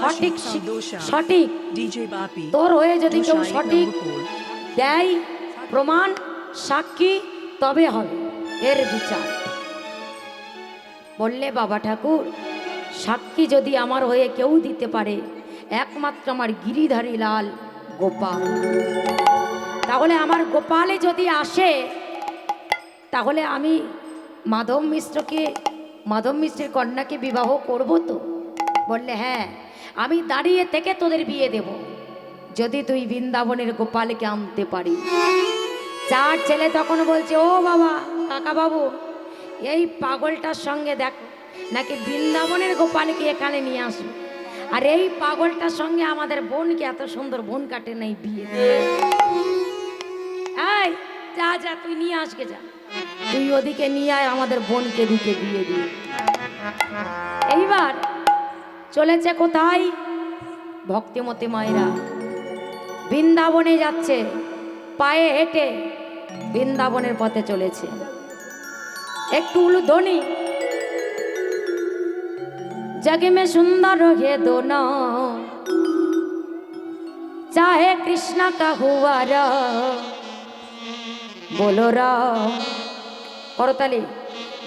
সঠিক সঠিক তোর হয়ে যদি কেউ সঠিক দেয় প্রমাণ সাক্ষী তবে হবে এর বিচার। বললে বাবা ঠাকুর সাক্ষী যদি আমার হয়ে কেউ দিতে পারে একমাত্র আমার গিরিধারী লাল গোপাল, তাহলে আমার গোপালে যদি আসে তাহলে আমি মাধব মিশ্রের কন্যাকে বিবাহ করব তো? বললে হ্যাঁ, আমি দাঁড়িয়ে থেকে তোদের বিয়ে দেব যদি তুই বৃন্দাবনের গোপালকে আনতে পারি। চার ছেলে তখন বলছে ও বাবা কাকা বাবু এই পাগলটার সঙ্গে দেখ নাকি বৃন্দাবনের গোপালকে এখানে নিয়ে আসবে, আর এই পাগলটার সঙ্গে আমাদের বোনকে এত সুন্দর বোন কাটে নাই বিয়ে। এই যা যা তুই নিয়ে আসকে যা, তুই ওদিকে নিয়ে আয় আমাদের বোনকে দিকে বিয়ে দিয়ে। এইবার চলেছে কোথায়? ভক্তিমতী মায়েরা বৃন্দাবনে যাচ্ছে, পায়ে হেঁটে বৃন্দাবনের পথে চলেছে। একটু উলুধ্বনি जग में सुंदर है दोनों चाहे कृष्ण का हुआ रा बोलो राम करताली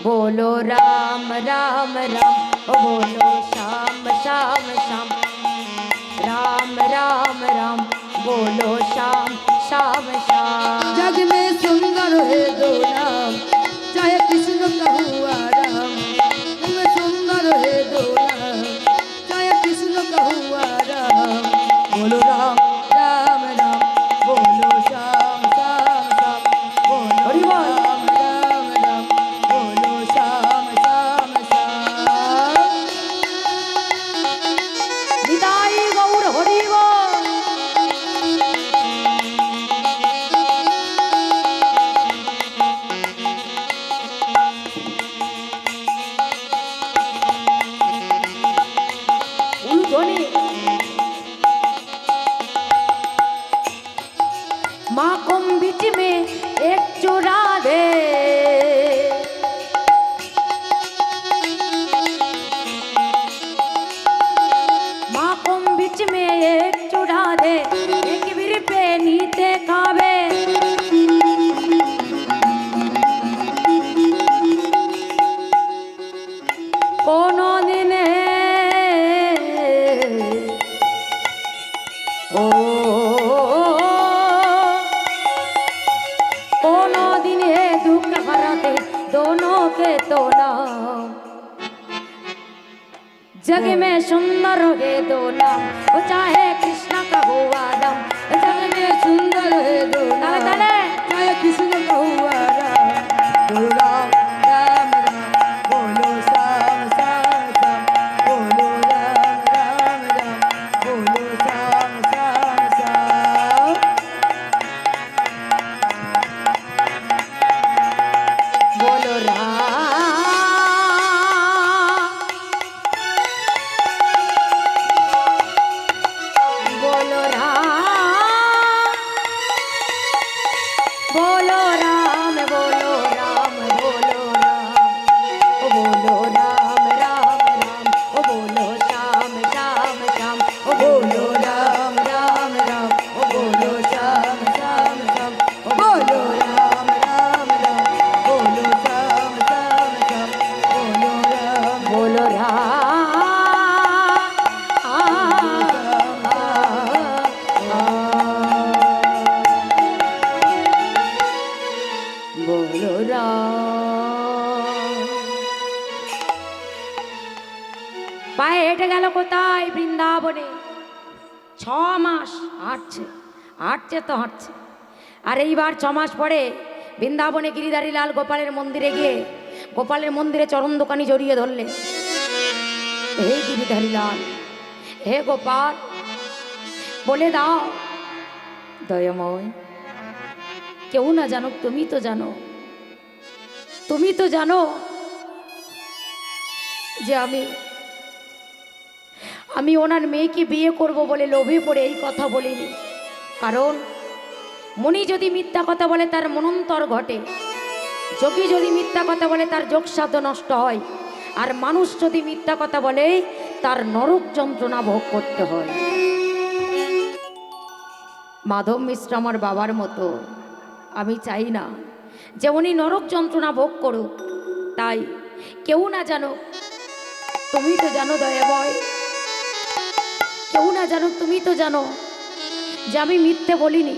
बोलो राम राम राम ओ बोलो श्याम श्याम श्याम राम राम राम बोलो श्याम श्याम श्याम। जग में सुंदर है दो नाम चाहे कृष्ण का हुआ राम, जग में सुंदर है दो नाम चाहे कृष्ण का हुआ राम, बोलो राम राम राम बोलो श्याम श्याम श्याम बोलो राम राम राम बोलो श्याम श्याम श्याम। निताई गौर हरि बोल। माखम बीच में एक चुरा दे माखम बीच में एक चुरा दे एक बिर पे नीते खावे कोनो दिन ओ दोनों के तो नाम जग में सुंदर है दो नाम वो चाहे कृष्ण का हुआ राम, जग में सुंदर है दो नाम चाहे कृष्ण का हुआ राम, बोलो राम राम राम बोलो श्याम श्याम श्याम बोलो राम राम राम बोलो श्याम श्याम श्याम। बोलो राम बोलो राम बोलो राम बोलो राम बोलो राम ओ बोलो राम राम राम ओ बोलो श्याम श्याम श्याम ओ बोलो राम राम राम ओ बोलो श्याम श्याम श्याम ओ बोलो राम राम राम बोलो श्याम श्याम श्याम बोलो राम बोलो राम बोलो राम। পায়ে হেঁটে গেল কোথায়? বৃন্দাবনে। 6 মাস হাঁটছে হাঁটছে তো হাঁটছে, আর এইবার 6 মাস পরে বৃন্দাবনে গিরিধারী লাল গোপালের মন্দিরে গিয়ে গোপালের মন্দিরে চরণ দোকানি জড়িয়ে ধরলে, হে গিরিধারী লাল হে গোপাল বলে দাও দয়াময়, কেউ না জানো তুমি তো জানো, তুমি তো জানো যে আমি ওনার মেয়েকে বিয়ে করব বলে লোভে পড়ে এই কথা বলিনি। কারণ মনি যদি মিথ্যা কথা বলে তার মনন্তর ঘটে, যোগী যদি মিথ্যা কথা বলে তার যোগসাধ্য নষ্ট হয়, আর মানুষ যদি মিথ্যা কথা বলে তার নরক যন্ত্রণা ভোগ করতে হয়। মাধব মিশ্র আমার বাবার মতো আমি চাই না যে উনি নরক যন্ত্রণা ভোগ করুক, তাই কেউ না জানো, তুমি তো জানো দয়াময়, কেউ না জানো, তুমি তো জানো যে আমি মিথ্যে বলিনি।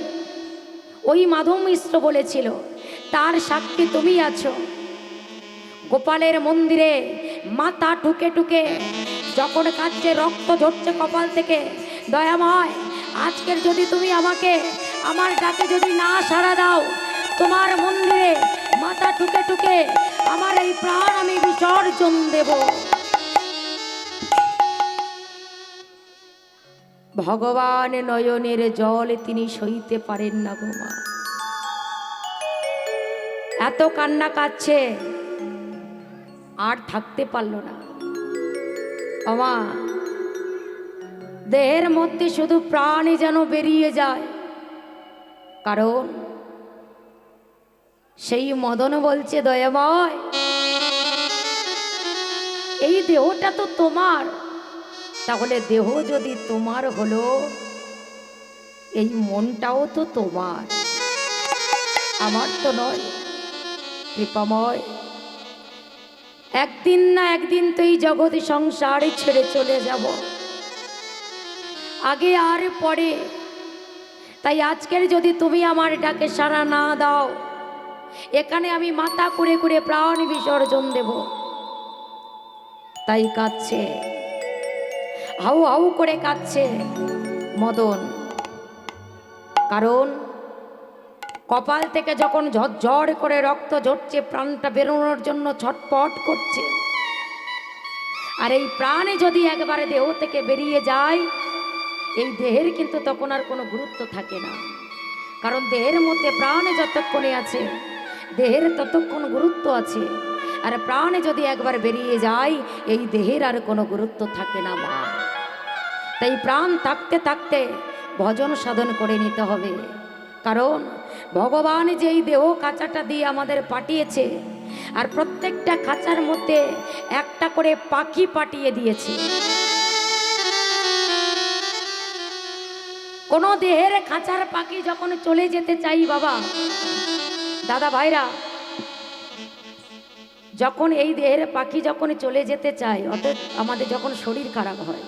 ওই মাধব মিশ্র বলেছিল, তার সাক্ষী তুমি আছো। গোপালের মন্দিরে মাথা ঠুকে ঠুকে যখন কাঁদছে, রক্ত ঝরছে কপাল থেকে, দয়াময় আজকের যদি তুমি আমাকে আমার ডাকে যদি না সাড়া দাও, তোমার মন্দিরে মাথা ঠুকে ঠুকে আমার এই প্রাণ আমি বিসর্জন দেব। ভগবান নয়নের জল তিনি সইতে পারেন না গো মা। এত কান্না কাচ্ছে, আর থাকতে পারল না। আমা দেহের মধ্যে শুধু প্রাণে যেন বেরিয়ে যায়, কারণ সেই মদন বলছে, দয়াময় এই দেহটা তো তোমার, তাহলে দেহ যদি তোমার হলো, এই মনটাও তো তোমার, আমার তো নয়। কৃপাময় একদিন না একদিন তো এই জগৎ সংসার ছেড়ে চলে যাব, আগে আর পরে। তাই আজকের যদি তুমি আমার ডাকে সাড়া না দাও, এখানে আমি মাথা করে করে প্রাণ বিসর্জন দেব। তাই কাঁদছে, হাউ হাউ করে কাঁদছে মদন, কারণ কপাল থেকে যখন ঝরঝর করে রক্ত ঝরছে, প্রাণটা বেরোনোর জন্য ছটপট করছে। আর এই প্রাণে যদি একবারে দেহ থেকে বেরিয়ে যায়, এই দেহের কিন্তু তখন আর কোনো গুরুত্ব থাকে না, কারণ দেহের মধ্যে প্রাণে যতক্ষণে আছে দেহের ততক্ষণ গুরুত্ব আছে। আর প্রাণে যদি একবার বেরিয়ে যায়, এই দেহের আর কোনো গুরুত্ব থাকে না মা। তাই প্রাণ থাকতে থাকতে ভজন সাধন করে নিতে হবে, কারণ ভগবান যে এই দেহ খাঁচাটা দিয়ে আমাদের পাঠিয়েছে, আর প্রত্যেকটা খাঁচার মধ্যে একটা করে পাখি পাঠিয়ে দিয়েছে। কোনো দেহের খাঁচার পাখি যখন চলে যেতে চাই বাবা, দাদা ভাইরা, যখন এই দেহের পাখি যখন চলে যেতে চায়, অর্থাৎ আমাদের যখন শরীর খারাপ হয়,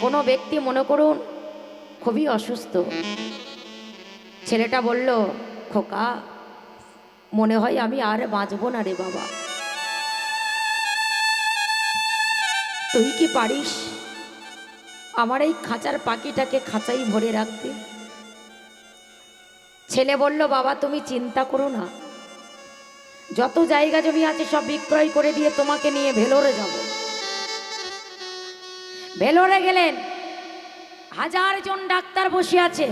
কোনো ব্যক্তি মনে করুন খুবই অসুস্থ, ছেলেটা বলল, খোকা মনে হয় আমি আর বাঁচবো না রে বাবা, তুই কি পারিস আমার এই খাঁচার পাখিটাকে খাঁচাই ভরে রাখতে? ছেলে বলল, বাবা তুমি চিন্তা করো না, যত জায়গা জমি আছে সব বিক্রয় করে দিয়ে তোমাকে নিয়ে ভেলোরে যাব। ভেলোরে গেলেন, 1000 জন ডাক্তার বসে আছে,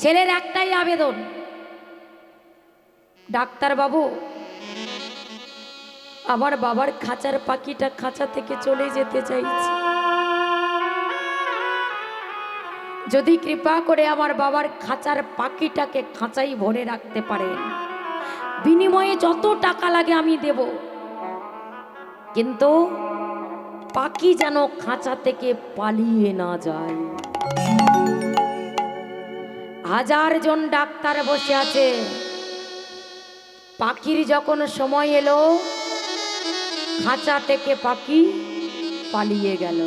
ছেলের একটাই আবেদন, ডাক্তার বাবু আমার বাবার খাঁচার পাখিটা খাঁচা থেকে চলে যেতে চাইছে, যদি কৃপা করে আমার বাবার খাঁচার পাখিটাকে খাঁচাই ভরে রাখতে পারেন, বিনিময়ে যত টাকা লাগে আমি দেব, কিন্তু পাখি যেন খাঁচা থেকে পালিয়ে না যায়। 1000 জন ডাক্তার বসে আছে, পাখির যখন সময় এলো, খাঁচা থেকে পাখি পালিয়ে গেল,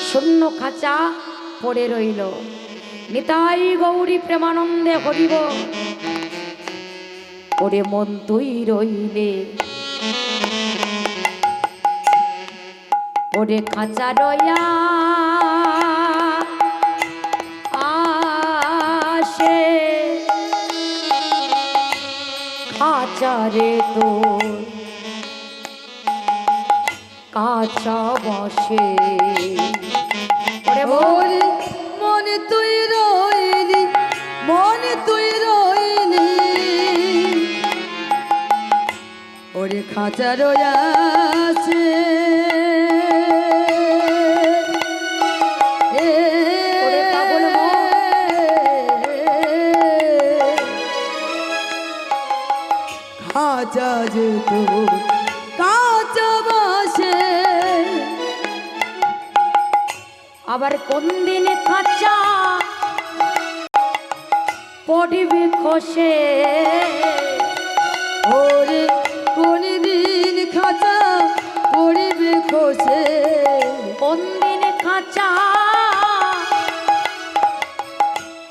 শূন্য খাঁচা পড়ে রইল। নিতাই গৌরী প্রেমানন্দে হরিব, ওরে মন তুই রইলে, ওরে খাঁচা রইয়া আসে, খাঁচারে তোর কাঁচা বসে, ওরে ওরে মন তুই রইলি, মন তুই রইলি, ওরে খাঁচা রয়াছে, ওরে পাগল মন, খাঁচা যে তোর কাঁচা বসে, আবার কোন দিন কাঁচা পড়িবে খসে, ওরে কোন দিন খাঁচা পড়িবে খসে, কোন দিন কাঁচা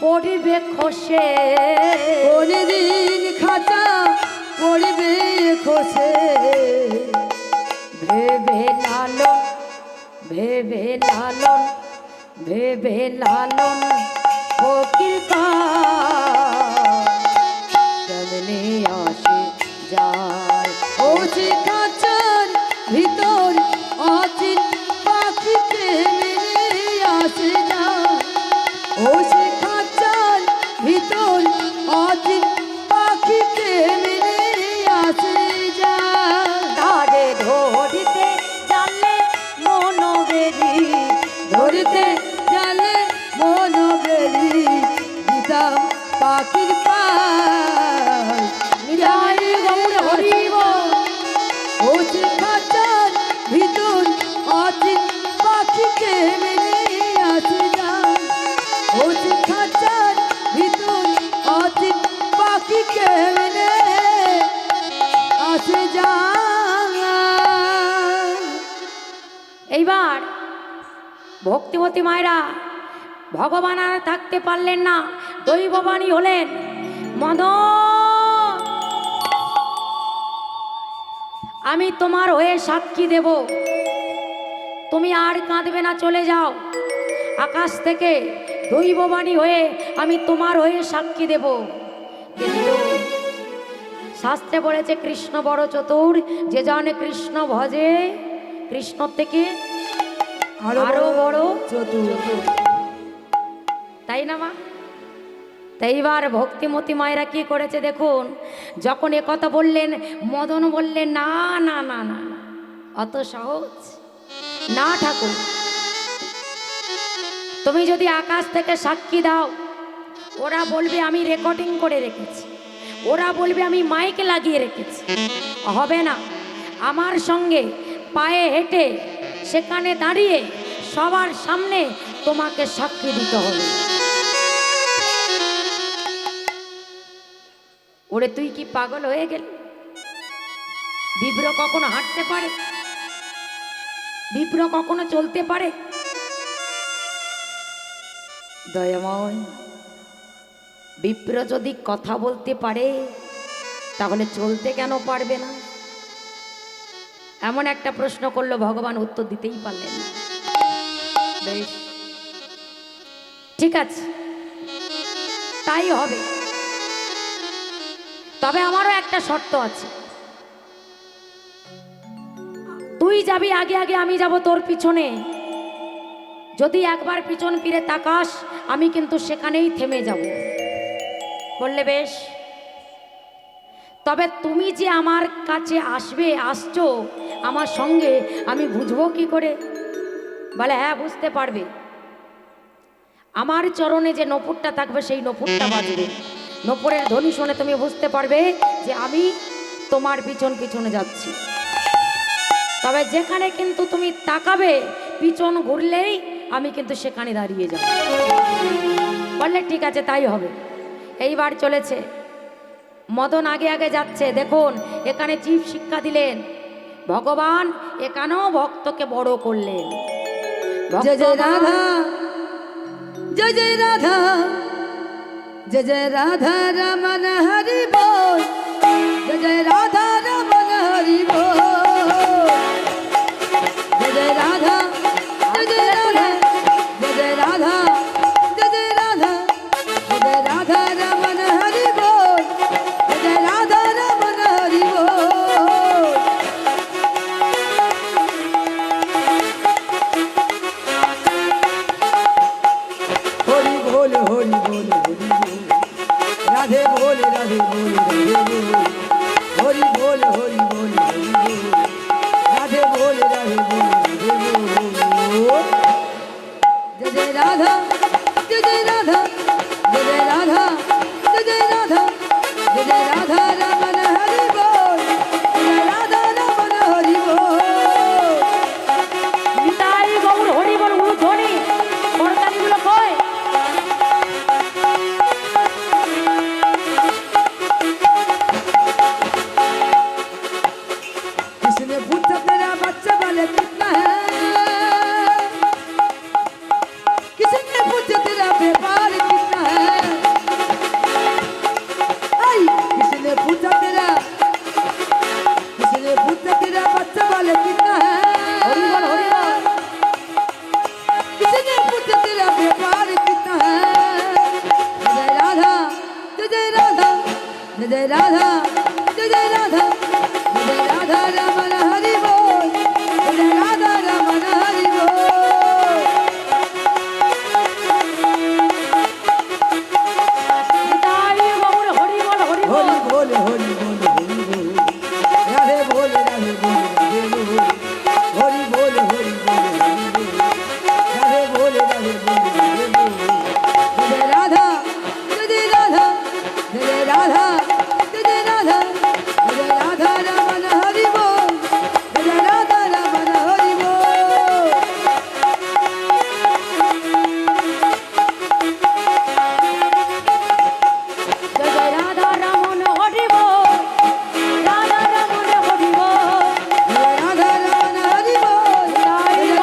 পড়িবে খসে, কোন দিন খাঁচা পড়িবে খসে। ভেবে লালন ভেবে লালন ভেবে লালন ফকির কেমনে আসে যায়। ও যে খাঁচার ভিতর অচিন পাখিতে মেরে আসে না, ও সে খাঁচার ভিতর অচিন পাখিতে মেরে আসে যা। তারে ধরিতে জানলে মন বেরি, ধরতে জালে মন বেরি দিতাম পাখির পায়। নিতাই গৌর হরিব ও যে খাঁচার ভিতর অচিন পাখিকে মেরে আসে না, ও যে খাঁচার ভিতর অচিন পাখিকে মেরে আসে যা। এইবার ভক্তিমতী মায়েরা ভগবান আর থাকতে পারলেন না, দৈববাণী হলেন, মদন আমি তোমার হয়ে সাক্ষী দেব, তুমি আর কাঁদবে না, চলে যাও। আকাশ থেকে দৈববাণী হয়ে আমি তোমার হয়ে সাক্ষী দেব। কিন্তু শাস্ত্রে বলেছে কৃষ্ণ বড় চতুর, যে জানে কৃষ্ণ ভজে কৃষ্ণ থেকে আরো বড় চতুর। তাই না মা? তাই এবার ভক্তিমতী মায়েরা কি করেছে দেখুন, যখন এ কথা বললেন মদন বললেন না না না না না, অত সহজ না ঠাকুর, তুমি যদি আকাশ থেকে সাক্ষী দাও ওরা বলবে আমি রেকর্ডিং করে রেখেছি, ওরা বলবে আমি মাইক লাগিয়ে রেখেছি, হবে না। আমার সঙ্গে পায়ে হেঁটে সেখানে দাঁড়িয়ে সবার সামনে তোমাকে সাক্ষী দিতে হবে। ওরে তুই কি পাগল হয়ে গেলি? বিপ্র কখনো হাঁটতে পারে? বিপ্র কখনো চলতে পারে? দয়াময়, বিপ্র যদি কথা বলতে পারে তাহলে চলতে কেন পারবে না? এমন একটা প্রশ্ন করলো, ভগবান উত্তর দিতেই পারলেন না। বেশ, ঠিক আছে, তাই হবে। তবে আমারও একটা শর্ত আছে, তুই যাবি আগে আগে, আমি যাব তোর পিছনে। যদি একবার পিছন ফিরে তাকাস আমি কিন্তু সেখানেই থেমে যাব। বললে বেশ, তবে তুমি যে আমার কাছে আসছো আমার সঙ্গে, আমি বুঝবো কি করে? বলে হ্যাঁ বুঝতে পারবে, আমার চরণে যে নপুরটা থাকবে সেই নপুরটা বাজবে, নপুরের ধ্বনি শুনে তুমি বুঝতে পারবে যে আমি তোমার পিছন পিছনে যাচ্ছি। তবে যেখানে কিন্তু তুমি তাকাবে পিছন ঘুরলেই আমি কিন্তু সেখানে দাঁড়িয়ে যাব। বললে ঠিক আছে তাই হবে। এইবার চলেছে, মদন আগে আগে যাচ্ছে। দেখুন এখানে জীব শিক্ষা দিলেন, ভগবান এখানেও ভক্তকে বড় করলেন। জয় জয় রাধা, জয় জয় রাধা, জয় জয় রাধা রমন হরি বল, জয় জয় রাধা রমন হরি বল, জয় জয় রাধা, জয় জয় রাধা, জয় জয় রাধা, জয় জয় রাধা, জয় জয় রাধা রমন হরি বল, জয় জয় রাধা রমন হরি বল। হরি বল হরি বল হরি বল, রাধে বল রাধে বল রাধে বল, হরি বল হরি বল হরি বল, রাধে বল রাধে বল রাধে বল। জয় জয় রাধা, জয় জয় রাধা, জয় জয় রাধা, জয় জয় রাধা, জয় জয় রাধা রমন হরি বল, জয় জয় রাধা রমন হরি বল। নিতাই গৌর হরি বল ধ্বনি। জয় রাধা জয় রাধা জয় রাধা রমন হরি বল জয় রাধা রমন হরি বল নিতাই গৌর হরি বল হরি বল। হরি বল হরি বল হরি বল রাধে বল রাধে বল রাধে বল হরি বল হরি বল হরি বল রাধে বল রাধে বল রাধে বল জয় রাধা জয় রাধা জয় রাধা জয় রাধা জয় রাধা রমন হরি বল জয় রাধা রমন হরি বল জয় জয় রাধা রমন হরি বল, রাধা রমন হরি বল। জয় রাধা রমন হরি বল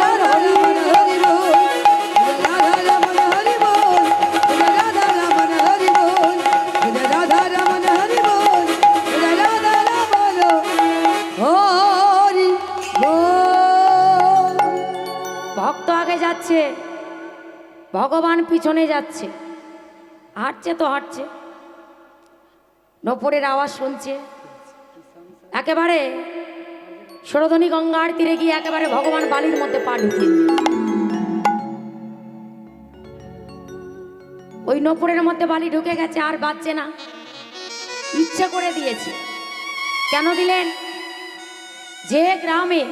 জয় রাধা রমন হরি বল জয় রাধা রমন হরি বল জয় রাধা রমন হরি বল জয় রাধা রমন হরি বল জয় রাধা রমন হরি বল ভক্ত আগে যাচ্ছে, ভগবান পিছনে যাচ্ছে, হাঁটছে তো হাঁটছে, নপুরের আওয়াজ শুনছে। একেবারে সুরধনী গঙ্গার তীরে গিয়ে একেবারে ভগবান বালির মধ্যে পা ঢুকিয়ে দিল। ওই নপুরের মধ্যে বালি ঢুকে গেছে, আর বাঁচছে না, ইচ্ছে করে দিয়েছে। কেন দিলেন? যে গ্রামে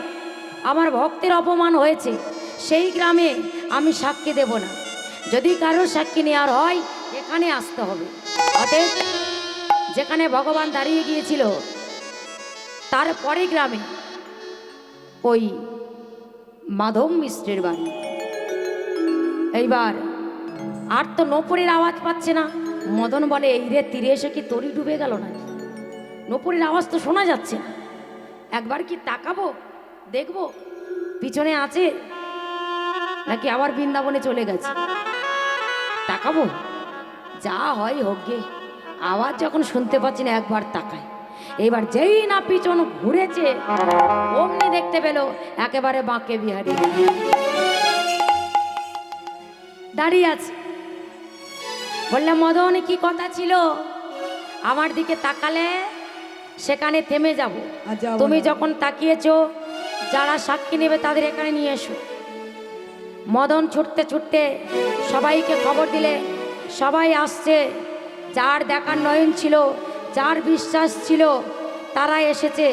আমার ভক্তের অপমান হয়েছে সেই গ্রামে আমি সাক্ষী দেব না। যদি কারোর সাক্ষী নেওয়ার হয় এখানে আসতে হবে। অতএব যেখানে ভগবান দাঁড়িয়ে গিয়েছিল তারপরে গ্রামে ওই মাধব মিশ্রের বাড়ি। এইবার আর তো নপুরের আওয়াজ পাচ্ছে না। মদন বলে, এই রে তীরে এসে কি তরি ডুবে গেল নাকি? নপুরের আওয়াজ তো শোনা যাচ্ছে না, একবার কি তাকাবো, দেখবো পিছনে আছে নাকি আবার বৃন্দাবনে চলে গেছে। তাকাবো, যা হয় হোক গে, আওয়াজ যখন শুনতে পাচ্ছি না একবার তাকায়। এবার যেই না পিছন ঘুরেছে অমনি দেখতে পেল একেবারে বাঁকে বিহারি দাঁড়িয়ে আছে। বললে, মদন কি কথা ছিল? আমার দিকে তাকালে সেখানে থেমে যাব। তুমি যখন তাকিয়েছো যারা সাক্ষী নেবে তাদের এখানে নিয়ে এসো। মদন ছুটতে ছুটতে সবাইকে খবর দিলে, সবাই আসছে। যার দেখার নয়ন ছিল, যার বিশ্বাস ছিল তারা এসেছে,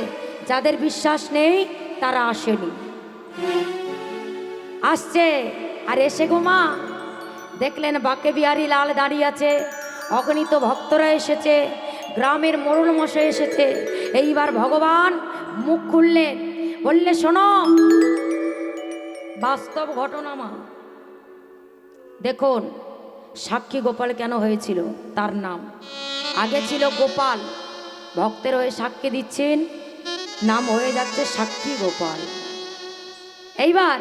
যাদের বিশ্বাস নেই তারা আসেনি। আসছে আর এসে গোমা দেখলেন বাঁকে বিহারী লাল দাঁড়িয়ে আছে, অগণিত ভক্তরা এসেছে, গ্রামের মোড়ল মশাই এসেছে। এইবার ভগবান মুখ খুললেন, বললে, শোনো বাস্তব ঘটনা মা। দেখুন সাক্ষী গোপাল কেন হয়েছিল, তার নাম আগে ছিল গোপাল, ভক্তের হয়ে সাক্ষী দিচ্ছেন, নাম হয়ে যাচ্ছে সাক্ষী গোপাল। এইবার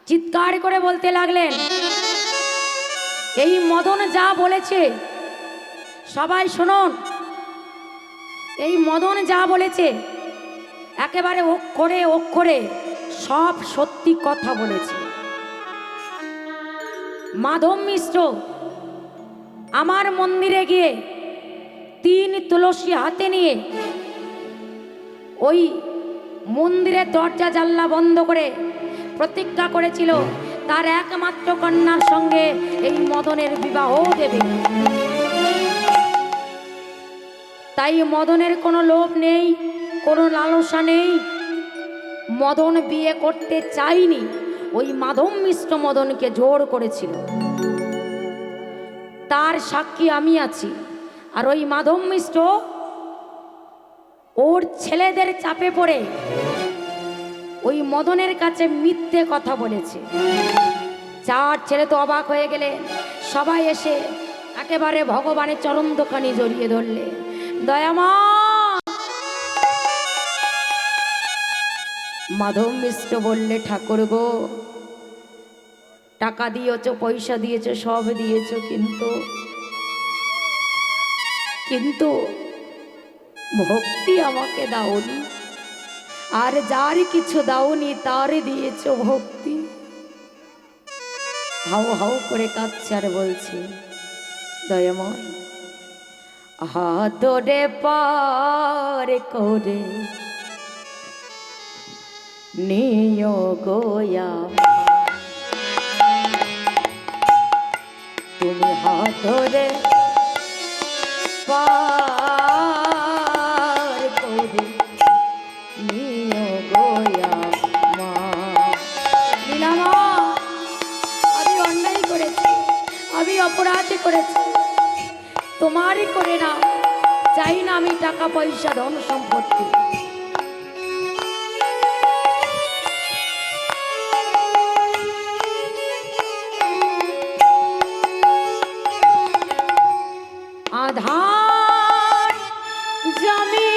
চিৎকার করে বলতে লাগলেন, এই মদন যা বলেছে সবাই শুনুন, এই মদন যা বলেছে একেবারে অক্ষরে অক্ষরে সব সত্যি কথা বলেছে। মাধব মিশ্র আমার মন্দিরে গিয়ে 3 তুলসী হাতে নিয়ে ওই মন্দিরের দরজা জানলা বন্ধ করে প্রতিজ্ঞা করেছিল তার একমাত্র কন্যার সঙ্গে এই মদনের বিবাহ দেবে। তাই মদনের কোনো লোভ নেই, কোনো লালসা নেই, মদন বিয়ে করতে চাইনি, ওই মাধব মিশ্র মদনকে জোর করেছিল। তার সাক্ষী আমি আছি। আর ওই মাধব মিশ্র ওর ছেলেদের চাপে পড়ে ওই মদনের কাছে মিথ্যে কথা বলেছে। 4 ছেলে তো অবাক হয়ে গেলে, সবাই এসে একেবারে ভগবানের চরণ দোকানে জড়িয়ে ধরলে, দয়ামা। মাধব মিশ্র বললে, ঠাকুর গো, টাকা দিয়েছ, পয়সা দিয়েছ, সব দিয়েছ, কিন্তু ভক্তি আমাকে দাওনি। আর যার কিছু দাওনি তার দিয়েছ ভক্তি। হাউ হাউ করে কাঁদছে আর বলছে, দয়াময় হাতরে পার করে নিয় গোয়া, তুমি হাতরে পার করে নিয় গোয়া মা। নীলামা, আমি অন্যায় করেছি, আমি অপরাধ করেছি, তোমারই করে না, চাই না আমি টাকা পয়সা ধন সম্পত্তি। আধার জমি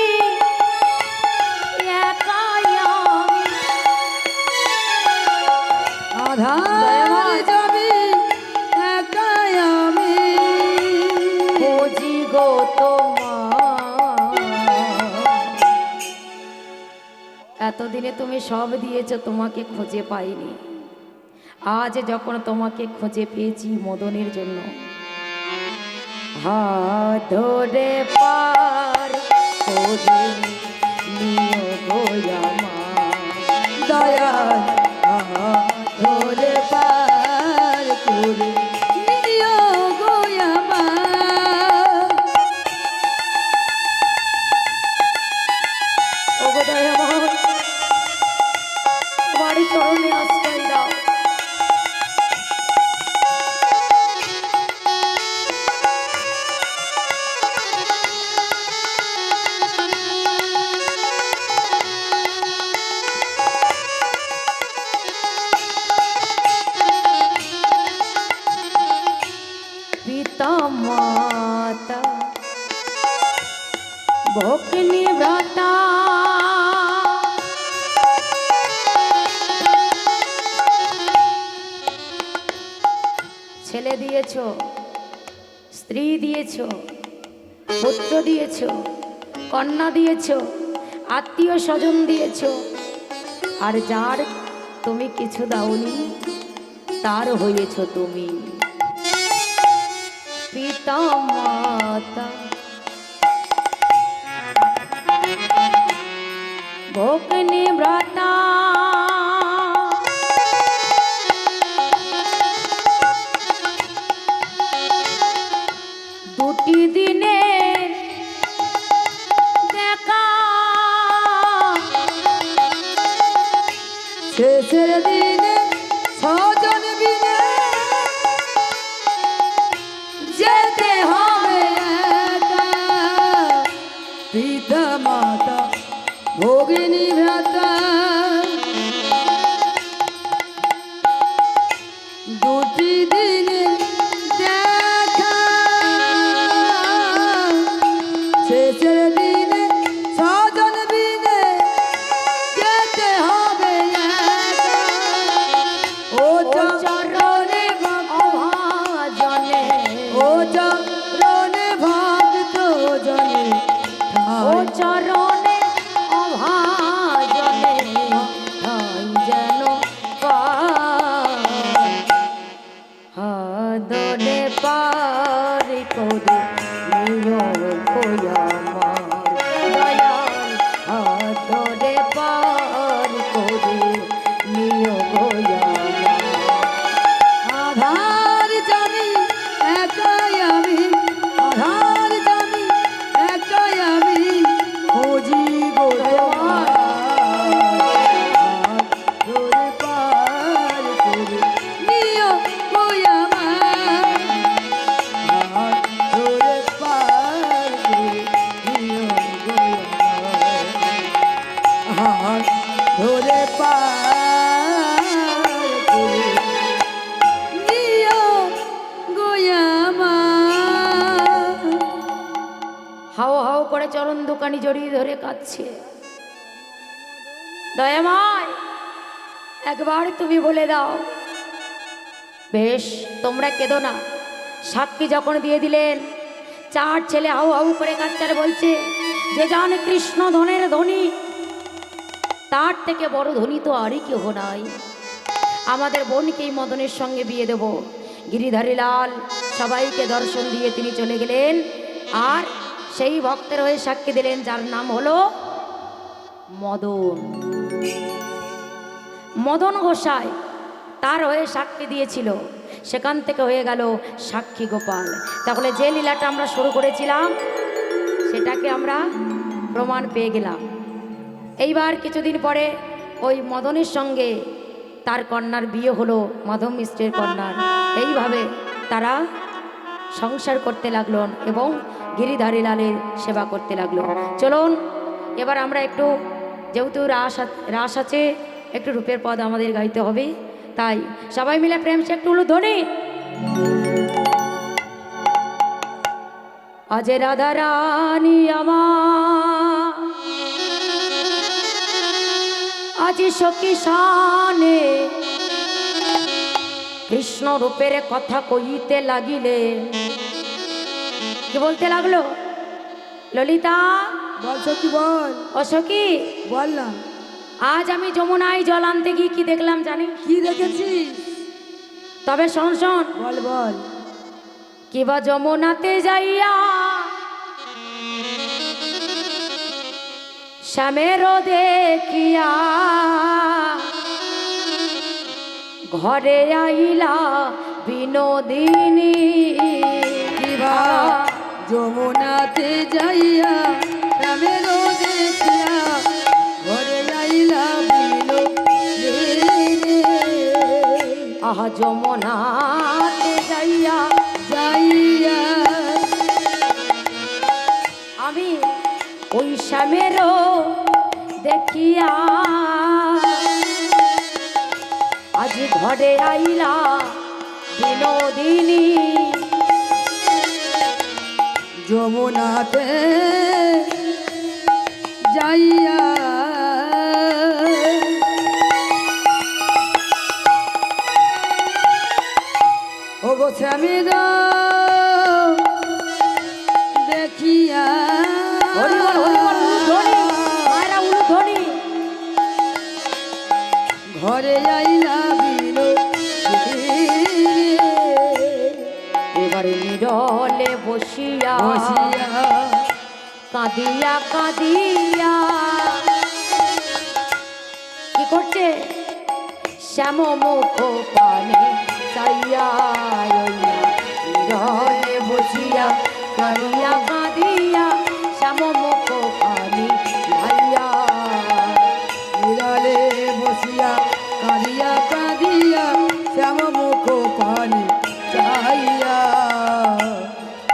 একাই আমি, আধার জমি একাই আমি, খুঁজি গো তোমার। এতদিনে তুমি সব দিয়েছো, তোমাকে খুঁজে পাইনি। আজ যখন তোমাকে খুঁজে পেয়েছি মদনের জন্য, হাত ধরে পার করে নিও গোয়া মা। দয়াল হাত ধরে পার করে নিও গোয়া মা। ওগো দয়াময়, বাড়ি চরণে আশ্রয় দাও। পিতা মাতা ভগ্নী ভ্রাতা, ছেলে দিয়েছো, স্ত্রী দিয়েছো, পুত্র দিয়েছো, কন্যা দিয়েছো, আত্মীয় স্বজন দিয়েছো, আর যার তুমি কিছু দাওনি তার হয়েছো তুমি। পিতা মাতা ভগ্নী ভ্রাতা, দুটি দিনে দেখা, শেষের দিনে ছজন বিনে যেতে হবে একা। পিতা মাতা ভগিনী ভ্রাতা, দুটি দিনে দেখা, শেষের দিনে ছজন বিনে যেতে হবে একা। ও চরণে ভজনে, ও চরণে ভক্ত জনে, ও চরণে অভাজনে, ঠাই যেন হাদরে পার করে নিয় গোয়া আমার। দয়াল হাদরে পার করে নিয় গোয়া আমার। আধার জানি একাই আমি, আধার জানি একাই আমি, খুঁজি গো তোমার। হাত ধরে পার করে নিও গোয়া মা। হাত ধরে পার করে নিও গোয়া মা। হাত ধরে পার করে নিও গোয়া মা। হাও হাও করে চরণ দোকানি জড়িয়ে ধরে কাঁদছে। দয়াময়, একবার তুমি বলে দাও। বেশ, তোমরা কেঁদো না। সাক্ষী যখন দিয়ে দিলেন, চার ছেলে হাউ হাউ করে কাঁদছে আর বলছে যে জানে কৃষ্ণ ধনের ধনী, তার থেকে বড় ধনী তো আরই কেহ নাই। আমাদের বোনকেই মদনের সঙ্গে বিয়ে দেব। গিরিধারী লাল সবাইকে দর্শন দিয়ে তিনি চলে গেলেন। আর সেই ভক্তের হয়ে সাক্ষী দিলেন, যার নাম হলো মদন। মদন গোসাই তার হয়ে সাক্ষী দিয়েছিল, সেখান থেকে হয়ে গেল সাক্ষী গোপাল। তাহলে যে লীলাটা আমরা শুরু করেছিলাম সেটাকে আমরা প্রমাণ পেয়ে গেলাম। এইবার কিছুদিন পরে ওই মদনের সঙ্গে তার কন্যার বিয়ে হলো, মাধব মিশ্রের কন্যার। এইভাবে তারা সংসার করতে লাগলো এবং গিরিধারী লালের সেবা করতে লাগলো। চলুন এবার আমরা একটু, যেহেতু রাস আছে, একটু রূপের পদ আমাদের গাইতে হবে, তাই সবাই মিলে প্রেম সে একটু হলো ধ্বনি। আজ রাধা রানী আমার আজ সখী শানে কৃষ্ণ রূপের কথা কইতে লাগিলে। কি বলতে লাগলো? ললিতা বলছো কি? বল। ও সখী, বল না। আজ আমি যমুনায় জল আনতে গিয়ে কি দেখলাম জানি? কি দেখেছিস? তবে শোন শোন। বল বল। কিবা যমুনাতে যাইয়া শ্যামেরও দেখিয়া ঘরে আইলা বিনোদিনী। কিবা যমুনাতে যাইয়া রামেরও দেখিয়া ঘরে আইলা বিনোদিনী। আহা যমুনাতে যাইয়া যাইয়া আমি ওই শ্যামেরও দেখিয়া আজ ঘরে আইলা বিনোদিনী। যমুনাতে যাইয়া ও গো স্বামীর দেখিয়া হরি বল হরি বল, উলুধ্বনি মায়েরা উলুধ্বনি। ঘরে আইলা বিনোদিনী। এবারে নিরলে বসিয়া বসিয়া কাঁদিয়া কাঁদিয়া কি করছে? শ্যাম মুখ পানে চাইয়া নিরলে বসিয়া কাঁদিয়া কাঁদিয়া শ্যাম মুখ পানে ভাইয়া। বিড়ালে বসিয়া কাঁদিয়া কাঁদিয়া শ্যাম মুখ পানি চাইয়া।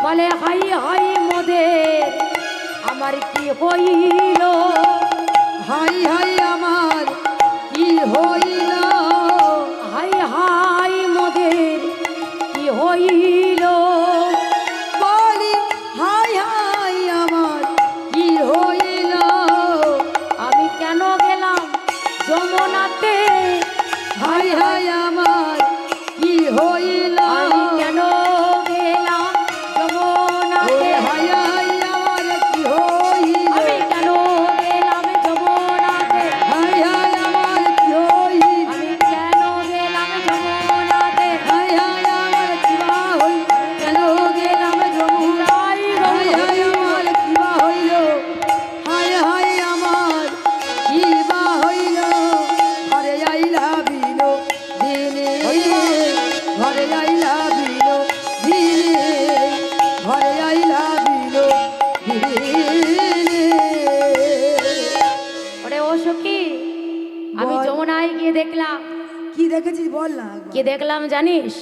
বলে হাই হাই মোদের আমার কি হইল, হাই হাই আমার কি হইল, হাই হাই মোদের কি হইল। বলি হাই হাই আমার কি হইল, আমি কেন গেলাম যমুনাতে, হাই হাই আমার কি হইল, আমি কেন গেলাম যমুনাতে, হাই হাই আমার কি হইল, আমি কেন গেলাম যমুনাতে, হাই হাই আমার কি হইল, আমি কেন গেলাম যমুনাতে। হাই হাই আমার কিবা হইল, কেন গেলাম যমুনায়, হাই হাই আমার কিবা হইল, হাই হাই আমার কিবা হইল। ঘরে আইলা বিনোদিনী, ঘরে আইলা বিনোদিনী, ঘরে আইলা বিনোদিনী। ওরে ও সখী, আমি বল। যমুনায় গিয়ে দেখলাম। কি দেখেছিস বল না একবার। কি দেখলাম জানিস?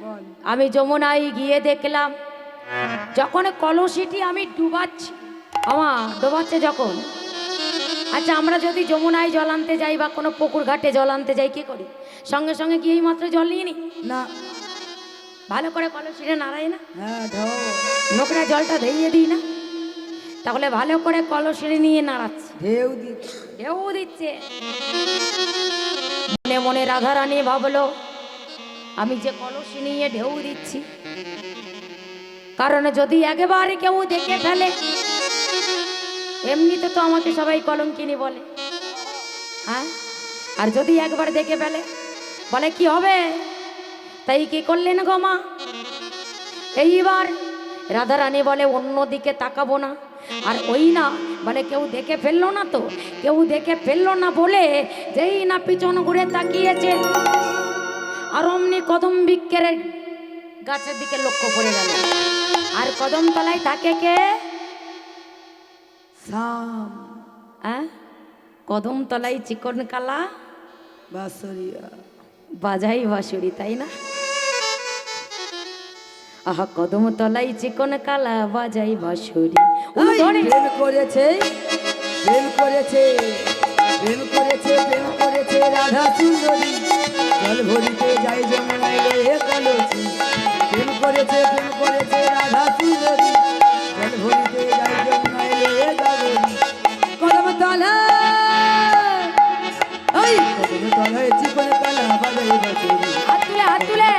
বল। আমি যমুনায় গিয়ে দেখলাম যখন কলসিটি আমি ডুবাচ্ছি, আমার ডোবাচ্ছে যখন। আচ্ছা, আমরা যদি যমুনায় জল আনতে যাই বা কোনো পুকুর ঘাটে জল আনতে যাই, কি করি? সঙ্গে সঙ্গে গিয়েই মাত্র জল নিয়ে নিই? না। ভালো করে কলসিটা নাড়াই না, হ্যাঁ ঢো। নোংরা জলটা ধেইয়ে দিই না? তাহলে ভালো করে কলসিটা নিয়ে নাড়াচ্ছে, ঢেউ দিচ্ছে। ঢেউ দিচ্ছে। মনে মনে রাধারানী ভাবলো, আমি যে কলসি নিয়ে ঢেউ দিচ্ছি, কারণ যদি একেবারে কেউ দেখে ফেলে, এমনিতে তো আমাকে সবাই কলঙ্কিনী বলে, হ্যাঁ, আর যদি একবার দেখে ফেলে বলে কি হবে? তাই কি করলেন গো মা? এইবার রাধারানী বলে অন্যদিকে তাকাবো না। আর ওই না বলে কেউ দেখে ফেললো না তো, কেউ দেখে ফেললো না বলে যেই না পিছন ঘুরে তাকিয়েছে আর অমনি কদম বৃক্ষের গাছের দিকে লক্ষ্য করে গেল। আর কদম তলায় থাকে কে? শাম কদম তলায় চিকন কালা বাসরিয়া বাজাই বাঁশুরি, তাই না? আহা কদম তলাই চিকন কালা বাজাই বাঁশুরি। প্রেম করেছে প্রেম করেছে প্রেম করেছে প্রেম করেছে রাধা সুন্দরী, জল ভরিতে যাই যমুনায় রয়ে কালোচি। প্রেম করেছে রাধা সুন্দরী, জল ভরিতে যাই যমুনায় রয়ে কালোচি। কদম তলায় ওই কদম তলায় চিকন কালা বাজাই বাঁশুরি, হাত তুলে হাত তুলে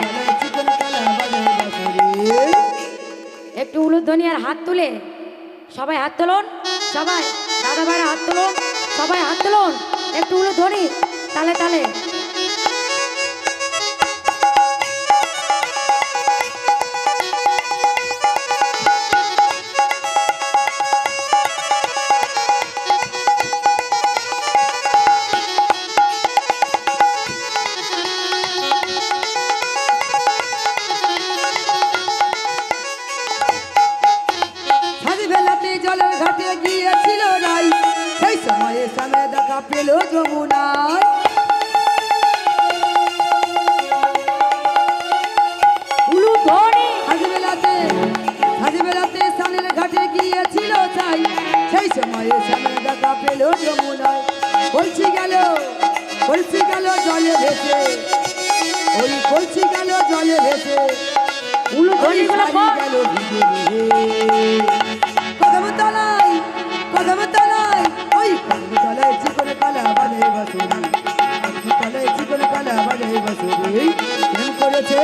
চিকন কালা বাজাই বাঁশুরি। একটু উলুধ্বনি আর হাত তুলে সবাই হাত তুলুন, সবাই দাদা ভাইরা হাত তুলুন, সবাই হাত তুলুন, একটু উলুধ্বনি তালে তালে। জলের ঘাটে গিয়েছিল রাই, সেই সময়ে সামনে দেখা পেল যমুনায়। বেলাতে সামনের ঘাটে গিয়েছিল চাই, সেই সময়ে সামনে দেখা পেল যমুনায়। কলসি গেল জলে ভেসে, ওই কলসি গেল জলে ভেসে, গেল ভিজে ভিজে। কদম তলায় ওই কদম তলায় চিকন কালা বাজাই বাঁশুরি, কদম তলায় চিকন কালা বাজাই বাঁশুরি। প্রেম করেছে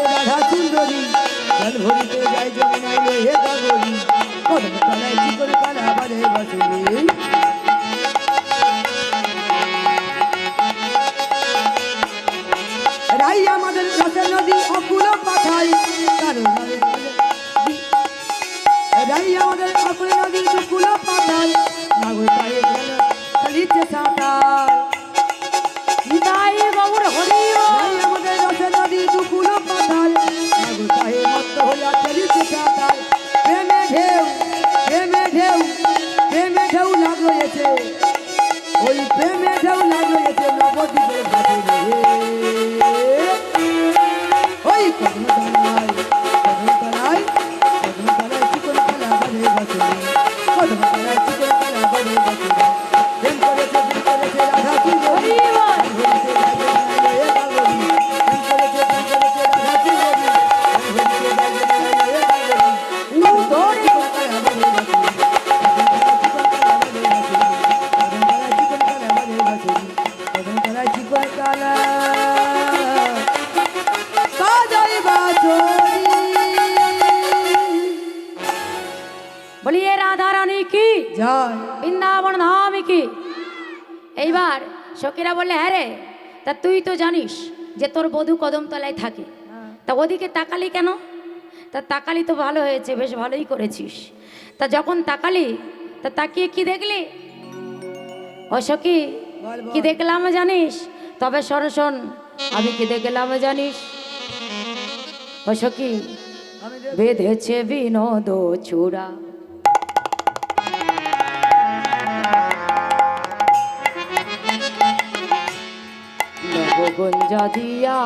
রাধা সুন্দরী, জল ভরিতে যাই যমুনায় রয়ে কালোচি। কদম তলায় চিকন কালা বাজাই বাঁশুরি। রাই আমাদের রসের নদী অকুল পাঠাই, রাই আমাদের অকুল নদী দুকুল পাঠাই, নাগর পায়ে খালিতে সাঁতার। নিতাই বাবুর হরি রাই আমাদের রসের নদী দুকুল পাঠাই, নাগর পায়ে মত্ত হইয়া খালিতে সাঁতার। প্রেমে ঢেউ লাগ রয়েছে, ওই প্রেমে ঢেউ লাগ রয়েছে নবদ্বীপের ঘাটে রে। ওই কদম তলায় চিকন কালা বাজাই বাঁশুরি, কদম তলায় চিকন কালা বাজাই বাঁশুরি। প্রেম করেছে রাধা সুন্দরী, ভরিতে যাই যমুনায় রয়ে কালোচি। প্রেম করেছে রাধা সুন্দরী, ভরিতে যাই যমুনায় রয়ে কালোচি। চিকন কালা বাজাই বাঁশুরি, কদম তলায় চিকন কালা বাজাই বাঁশুরি। বলিয়ে রাধা রানী কি জয়। বৃন্দাবন ধাম কি। এইবার সখীরা বললে হ্যাঁ রে, তা তুই তো জানিস যে তোর বধূ কদম তলায় থাকে, তা ওদিকে তাকালি কেন? তা তাকালি তো ভালো হয়েছে, বেশ ভালোই করেছিস। তা যখন তাকালি তা তাকিয়ে কি দেখলি? ও সখী কি দেখলাম জানিস? তবে শোন আমি কি দেখলাম জানিস? ও সখী বেঁধেছে বিনোদ চূড়া, নবগঞ্জা দিয়া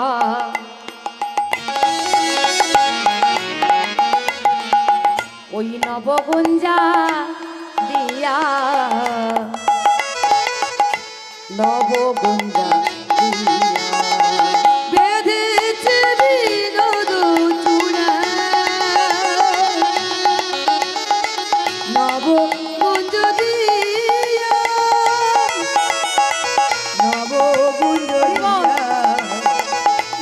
ওই নবগঞ্জা দিয়া, নবগঞ্জা দিয়া বেঁধেছে বিনোদ চূড়া, নবগুঞ্জ দিয়া, নবগুঞ্জ দিয়া,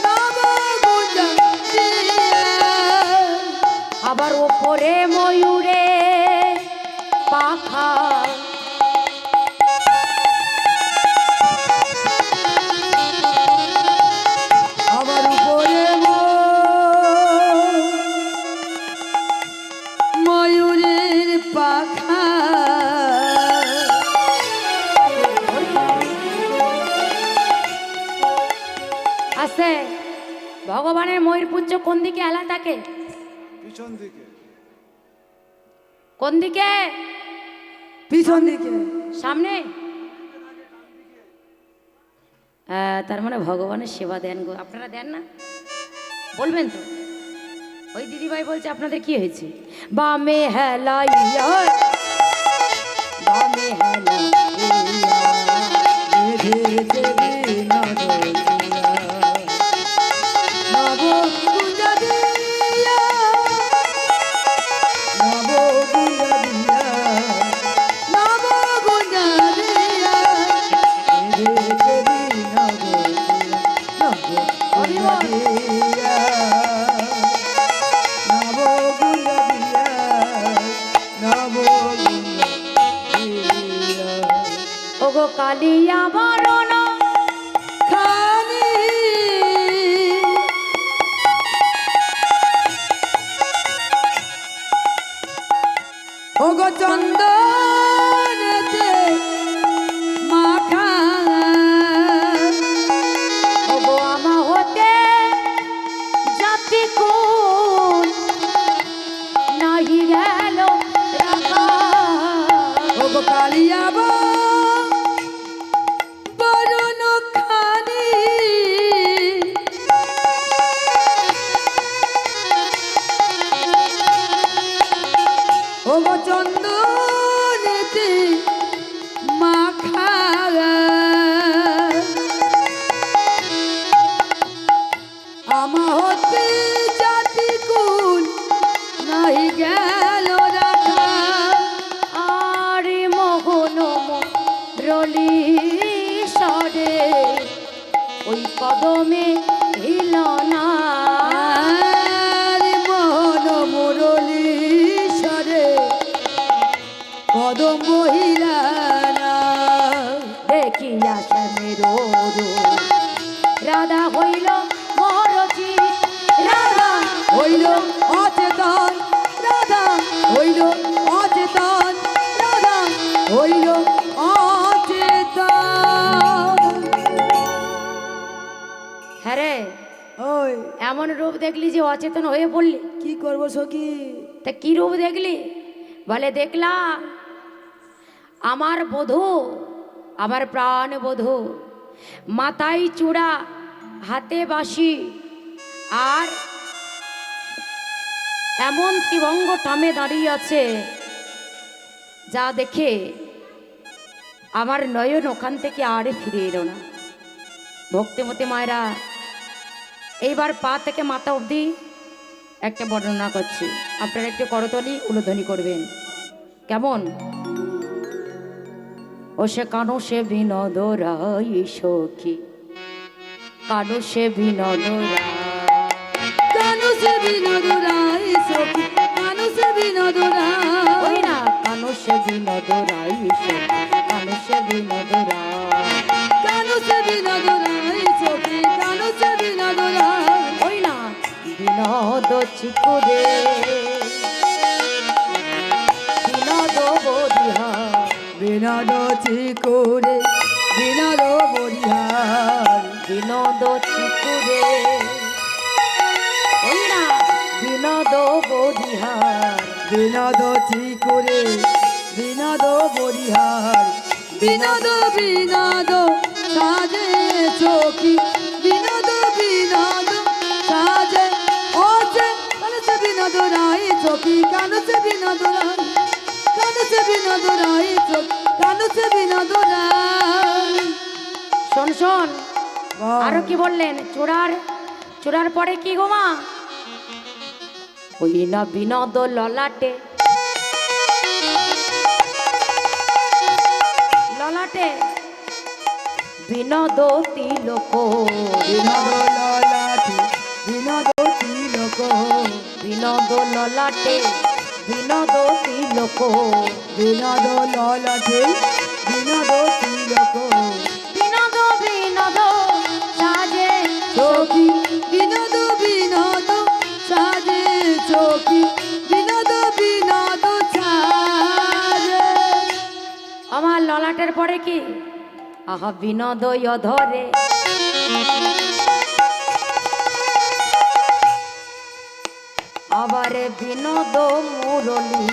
নবগুঞ্জ দিয়া। আবার ওপরে ময়ূরে পাখা, আছে ভগবানের ময়ূর পুচ্ছ কোন দিকে হেলা থাকে? পিছন দিকে। কোন দিকে? পিছন দিকে। সামনে? তার মানে ভগবানের সেবা দেন গো, আপনারা দেন না? বলবেন তো? ওই দিদিভাই বলছে আপনাদের কি হয়েছে? বামে হেলাইয়া, বামে হেলাইয়া, বেঁধেছে বিনোদ দিয়া, নব গুঞ্জ দিয়া, নব গুঞ্জ দিয়া, নব গুঞ্জ দিয়া, বেঁধেছে বিনোদ দিয়া, নব গুঞ্জ দিয়া, নব গুঞ্জ দিয়া, নব গুঞ্জ দিয়া। ওগো কালিয়া বরণ খানি ওগো চন্দনেতে মাখা, ওগো আমা হতে জাতি কোন নাহি গেল রাখা। ওগো কালিয়া বরণ খানি ওগো চন্দনেতে মাখা, আমা হতে জাতি কুল নাহি গেল রাখা। আরে মোহন রলি সরে ওই কদমে হিল না। আরে মোহন মুরলী সরে কদম মহিলারা, দেখিয়া শ্যামের রাধা হইল মরজি, রাধা হইল অচেতন, রাধা হইল অচেতন, রাধা হইল অচেতন। হ্যাঁ রে, ওই এমন রূপ দেখলি যে অচেতন হয়ে পড়লি? কি করবো সখী? তা কি রূপ দেখলি? বলে দেখলাম আমার বধূ, আমার প্রাণ বধূ, মাথায় চূড়া, হাতে বাঁশি, আর এমন ত্রিভঙ্গ টামে দাঁড়িয়ে আছে যা দেখে আমার নয়ন ওখান থেকে আরে ফিরে এলো না। ভক্তিমতী মায়েরা, এইবার পা থেকে মাথা অবধি একটা বর্ণনা করছি, আপনারা একটু করতলি উলুধ্বনি করবেন। কেমন? ও সে কানো সে বিনোদ রাই সখী, কানো সে বিনোদ রাই, কানু সে বিনোদ রাই সখী, কানু সে বিনোদ রাই, ওই না, কানো সে বিনোদ রাই সখী, কানো সে বিনোদ রাই, কানু সে বিনোদ রাই সখী, কানু সে বিনোদ রাই, ওই না, বিনোদ চিকুরে, বিনোদ বরিহা, বিনোদ চিকুরে, বিনোদ বরিহার, বিনোদ চিকুরে, ওই না, বিনোদ বরিহার, বিনোদ চিকুরে, বিনোদ বরিহার, বিনোদ বিনোদ সাজে সখী, বিনোদ বিনোদ সাজে ওছে, কানু সে বিনোদ রাই সখী, কানু সে বিনোদ রাই, কানু সে বিনোদ রাই সখী, কানু সে বিনোদ রাই। শোন শোন, আরো কি বললেন? চূড়ার, চূড়ার পরে কি গো মা? ওই না বিনোদ ললাটে, ললাটে বিনোদ তিলক, বিনোদ ললাটে, বিনোদ তিলক, বিনোদ ললাটে, বিনোদ তিলক, বিনোদ ললাটে, বিনোদ তিলক, বিনোদ বিনোদ সাজে সখী, বিনোদ বিনোদ সাজে সখী, বিনোদ বিনোদ সাজে। আমার ললাটের পরে কি? আহা বিনোদ ধরে, বিনোদ মুরলী,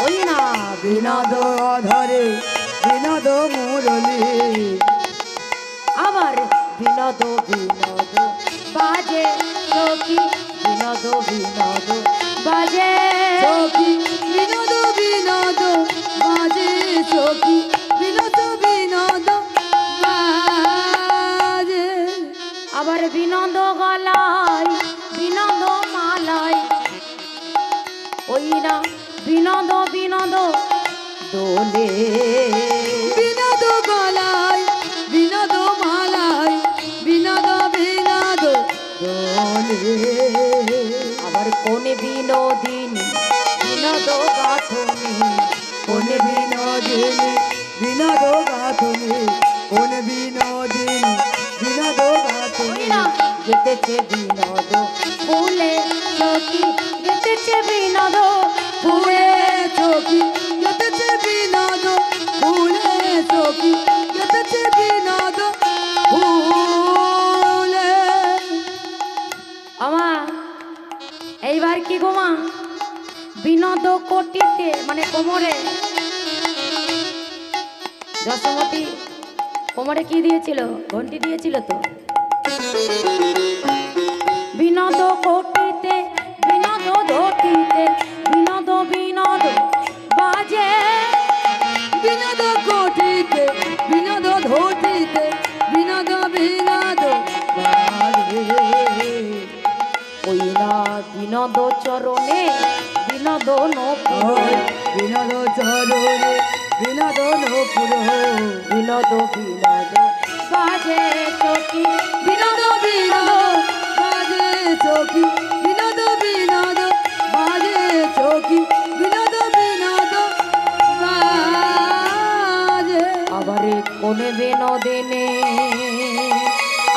ওই না বিনোদ ধরে বিনোদ মুরলী, আবার বিনোদ বিনোদ বাজে সখী, বিনোদ বিনোদ বাজে সখী বিনোদ বিনোদ বাজে, সখী বিনোদ বিনোদ বাজে। আবার বিনোদ গলায় বিনোদ মালায়, ওই না বিনোদ বিনোদ দোলে, বিনোদ গলায় বিনোদ মালায়, বিনোদ বিনোদ দোলে। আবার কোন বিনোদিনী বিনোদ গাথনি, কোন বিনোদিনী বিনোদ গাথনি, কোন বিনোদিনী বিনোদ ওই গাথনি। না গেতেছে বিনোদ ফুলে সখী, গেতেছে বিনোদ ফুলে সখী গেতেছে বিনোদ, ফুলে সখী গেতেছে বিনোদ ফুলে। আমা এইবার কি গোমা বিনোদ কোটিতে মানে কোমরে, যশোমতী কোমরে কি দিয়েছিল? ঘন্টি দিয়েছিল তো। বিনোদ কোটিতে বিনোদ ধটিতে, বিনোদ বিনোদ বাজে, বিনোদ কোটিতে বিনোদ ধটিতে, বিনোদ বিনোদ বাজে। ওই না বিনোদ চরণে বিনোদ নপুর, বিনোদ চরণে বিনোদ নপুর, বিনোদ বিনোদ বাজে সখী, বিনোদ বিনোদ বাজে চকি, বিনোদ বিনোদ বাজে চকি, বিনোদ বিনোদ বাজে। আবার কোন বিনোদিনী,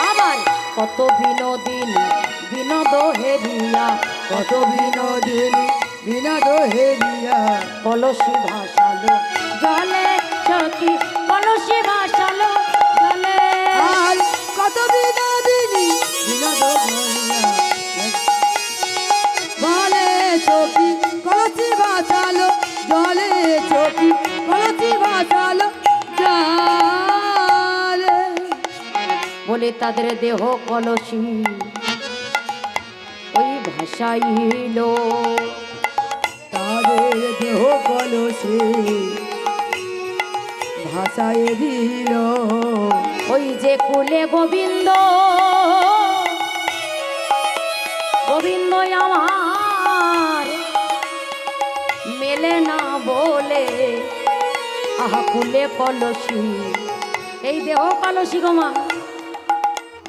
আবার কত বিনোদিনী বিনোদ হেরিয়া, কত বিনোদিনী বিনোদ হেরিয়া, কলসি ভাসালো জলে সখী, কলসি ভাসালো জলে। আর কত বিনোদিনী বিনোদ হেরিয়া, বলে চকি কলসি ভাসালো জলে, চকি কলসি ভাসালো জলে। বলে তাদের দেহ কলসি ওই ভাসাইল, তাদের দেহ কলসি ভাষায় দিল, ওই যে কুলে গোবিন্দ, গোবিন্দ আমার মেলে না বলে, আহা কুলে কলসি, এই দেহ কলসি গোমা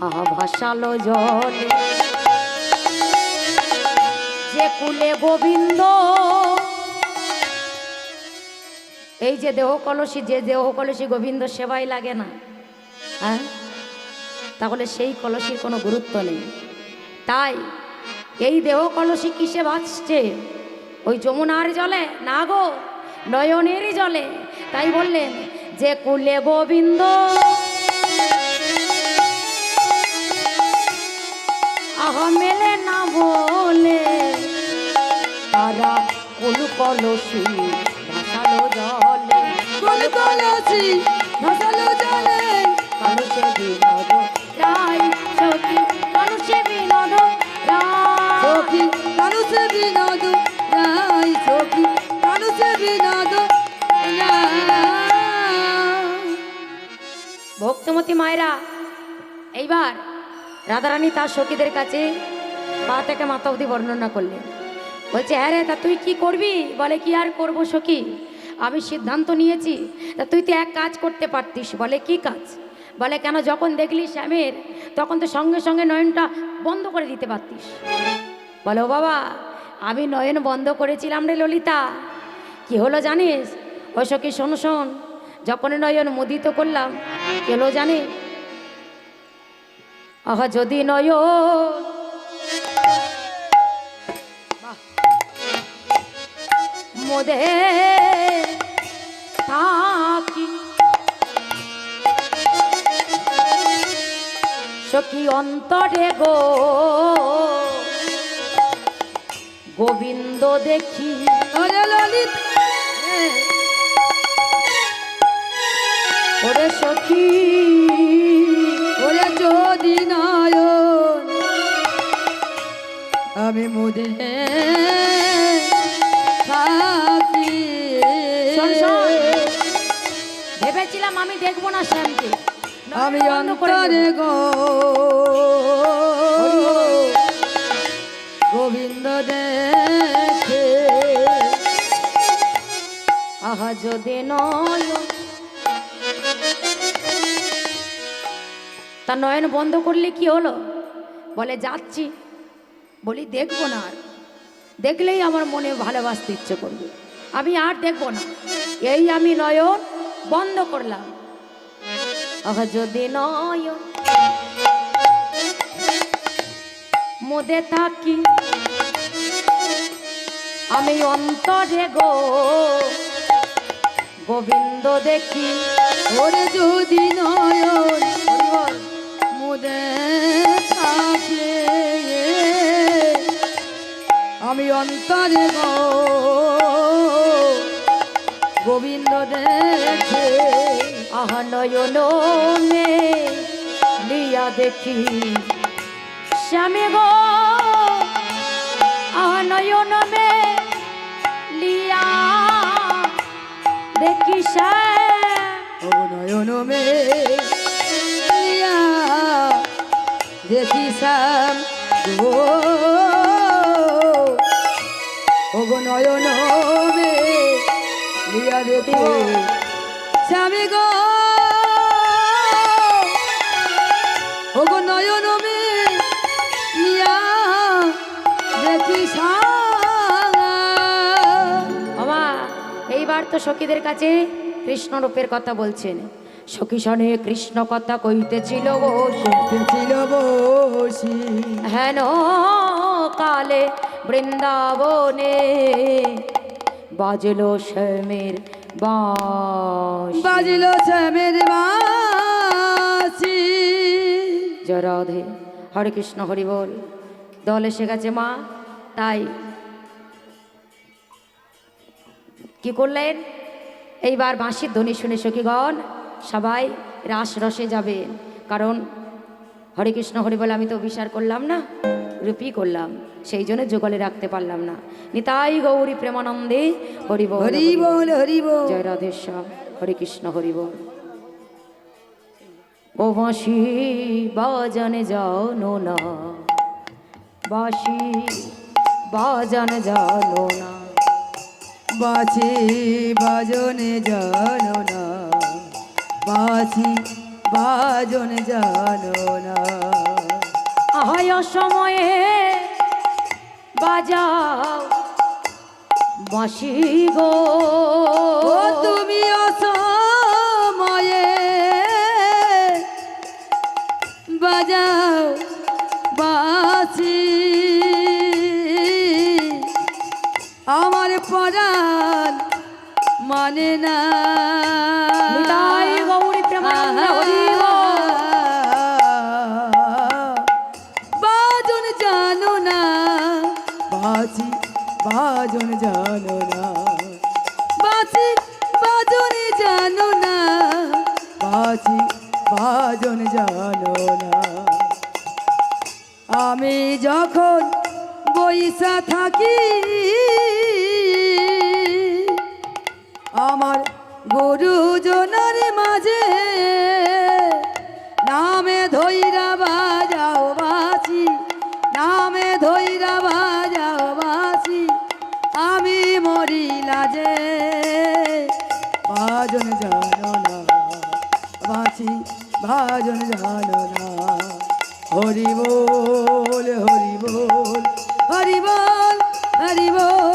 আহা ভাসালো জলে। যে কুলে গোবিন্দ, এই যে দেহ কলসি, যে দেহ কলসি গোবিন্দ সেবাই লাগে না, হ্যাঁ, তাহলে সেই কলসির কোনো গুরুত্ব নেই। তাই এই দেহ কলসি কিসে ভাসছে? ওই যমুনার জলে না গো, নয়নের জলে। তাই বললেন যে কুলে গোবিন্দ, আহা মেলে না বলে, তারা কুল কলসি ভাসালো জলে, কোন কলসি ভাসালো জলে, কলসে বিনোদ রায় সখী, কলসে বিনোদ রায়। সখী কানুসে বিনোদ রায়, সখী কানুসে বিনোদ রায়। ভক্তমতী মায়েরা এইবার রাধারানী তার সখীদের কাছে পা থেকে মাথা অবধি বর্ণনা করলেন। বলছে হ্যাঁ রে, তা তুই কি করবি? বলে কি আর করব সখী, আমি সিদ্ধান্ত নিয়েছি। তা তুই তো এক কাজ করতে পারতিস। বলে কি কাজ? বলে কেন, যখন দেখলি শ্যামের তখন তো সঙ্গে সঙ্গে নয়নটা বন্ধ করে দিতে পারতিস। বলে ও বাবা, আমি নয়ন বন্ধ করেছিলাম রে ললিতা, কি হলো জানিস? ও সখী শোন শোন, যখন নয়ন মুদিত করলাম কি হলো জানিস? আহা যদি নয়ন মোদে থাকি, সখী অন্তরে গো গোবিন্দ দেখি। ওরে ললিত ওরে সখী ওরে যদি নয়ন আমি মুদে থাকি। শোন, শোন। ভেবেছিলাম আমি দেখবো না শ্যামকে, আমি বন্ধ করে অন্তরে দেব। গো গোবিন্দ দেখে আহা যদি নয়ন, তা নয়ন বন্ধ করলে কি হলো? বলে যাচ্ছি। বলি দেখবো না আর, দেখলেই আমার মনে ভালোবাসতে ইচ্ছে করবে, আমি আর দেখবো না। এই আমি নয়ন বন্ধ করলাম। আহা যদি নয়ন মোদে থাকি, আমি অন্তরে গো গোবিন্দ দেখি। ওরে যদি নয়ন মুদে থাকে আমি অন্তরে গো গোবিন্দ দেখে আহা নয়ন মে লিয়া দেখি শ্যামে গো, আহা নয়ন মে লিয়া দেখি শ্যাম। ও নয়ন মে লিয়া দেখি শ্যাম গো, ও গো নয়ন মে লিয়া দেখি শ্যাম গো, ও গো নয়ন মে লিয়া দেখি শ্যাম। বাবা এইবার তো সখীদের কাছে কৃষ্ণ রূপের কথা বলছেন। সখী শনে কৃষ্ণ কথা কইতেছিল বসে, ছিল বসি হেন কালে বৃন্দাবনে বাজলো শ্যামের বাঁশি। বাজিল শ্যামের বাঁশি। জয় রাধে, হরে কৃষ্ণ হরি বল। দল এসে গেছে মা, তাই কি করলেন? এইবার বাঁশির ধ্বনি শুনে সখীগণ সবাই রাস রসে যাবেন। কারণ হরে কৃষ্ণ হরি বলে আমি তো অভিসার করলাম না, রূপী করলাম, সেই জন্য যোগলে রাখতে পারলাম না। নিতাই গৌরী প্রেমানন্দে হরি বল। হরি বল হরি বল। জয় রাধেশ্যাম, হরে কৃষ্ণ হরি বল। ও বাঁশি বাজানে জানো না, বাঁশি বাজানে জানো না, বাঁশি বাজনে জানো না, বাঁশি বাজনে জানো না। আহায় সময়ে বাজাও বাঁশি গো, ও তুমি অসময়ে বাজাও বাঁশি, আমার পরাণ মানে না। নিতাই গৌরী প্রেমানন্দে হরি বল। বাজন জানো না, বাঁশি বাজন জানো না, বাঁশি বাজন জানো না, বাঁশি বাজন জানো না। আমি যখন বইসা থাকি আমার গুরুজনের মাঝে, নামে ধৈরা বাজাও বাঁশি, নামে ধৈরা বাজাও বাঁশি, আমি মরি লাজে। বাজন জানো না, বাঁশি বাজন জানো না, হরি বল।